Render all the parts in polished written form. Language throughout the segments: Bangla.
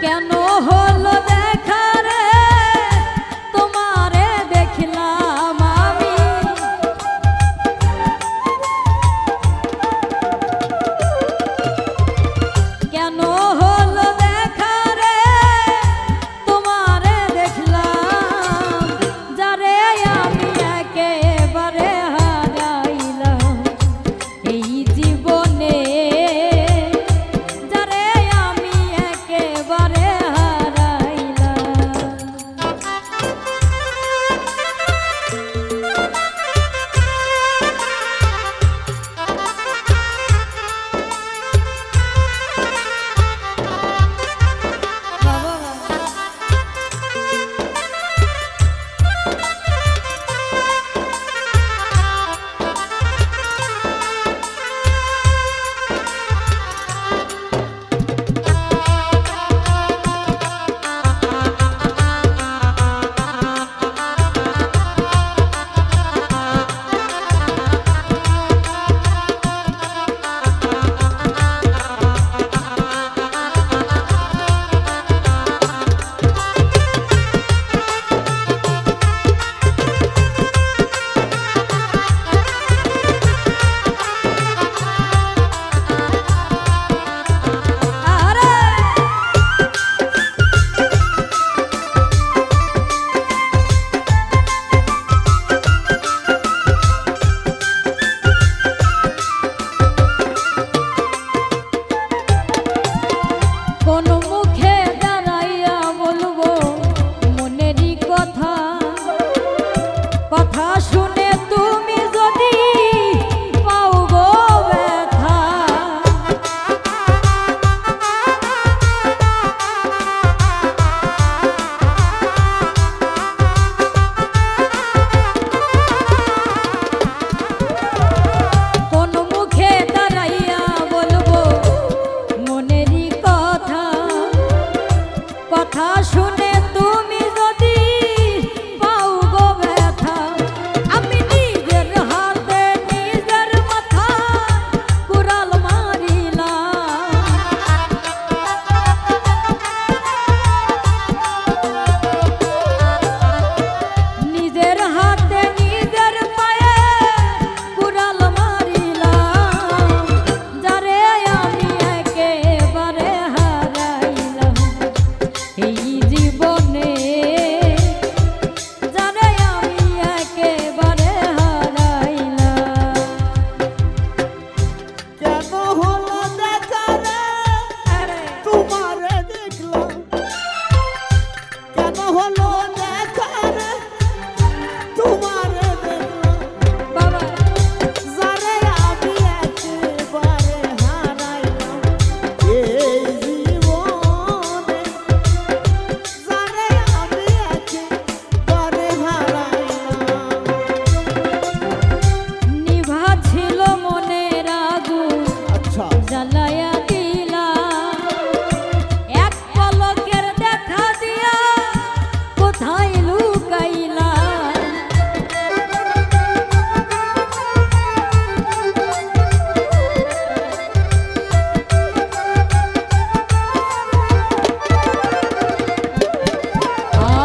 কেন হলো দেখা রে তোমারে দেখলাম আমি, কেন হলো দেখা রে তোমারে দেখলাম, যারে আমি একেবারে হারাইলাম এই জীবনে, যারে আমি একেবারে হারাইলাম। কোন মুখে দাঁড়াইয়া বলবো মনেরই কথা, কথা শুনে তুমি যদি পাও গো ব্যথা, কোন মুখে দাঁড়াইয়া বলবো মনেরই কথা, কথা শুনে তুমি যদি পাও গো ব্যথা, আমি নিজের হাতে নিজের মাথা কুড়াল মারিলাম, নিজের হাতে নিজের পায়ে কুড়াল মারিলাম, যারে আমি একেবারে হারাইলাম এই জীবনে, যারে আমি একেবারে হারাইলাম। কেন হলো দেখা রে তোমারে দেখলাম, কেন হলো দেখা রে তোমারে দেখলাম, বাবা যারে আমি একেবারে হারাইলাম এই জীবনে, যারে আমি একেবারে হারাইলাম। নিভা ছিল মনের আগুন আচ্ছা জ্বালায়া দিলা, এক পলকের দেখা দিয়া কোথায় লুকাইলা,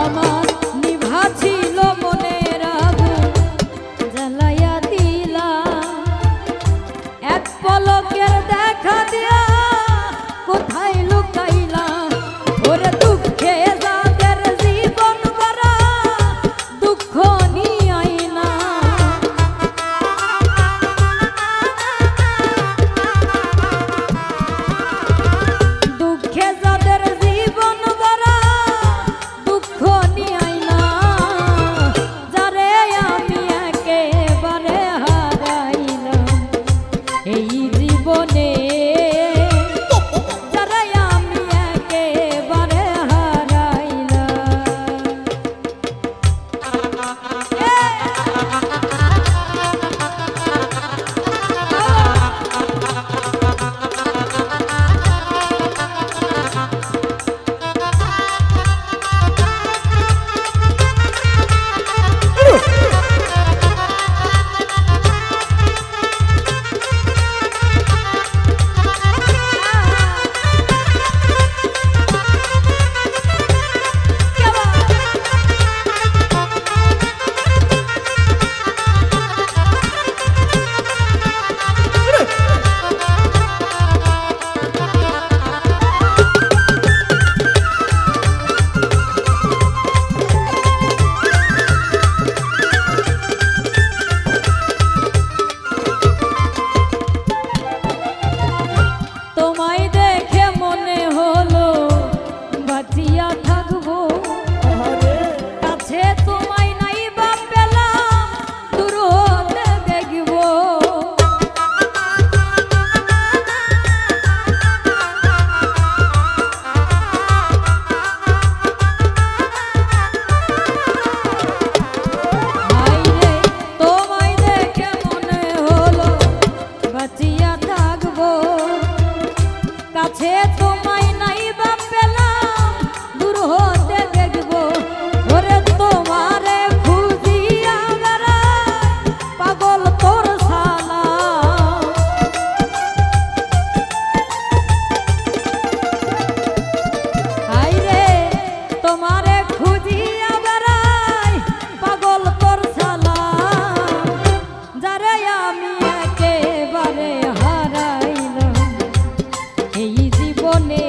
আমার নিভা ছিল মনের আগুন জ্বালায়া দিলা, এক পলকের দেখা দিয়া কোথায় লুকাইলা, ওরে দুঃখে যাদের জীবন ভরা দুঃখ নিয়াই না, দুঃখে যাদের জীবন ভরা দুঃখ নিয়াই না, যারে আমি একেবারে হারাইলাম এই জীবনে, যারে আমি একেবারে জীবনে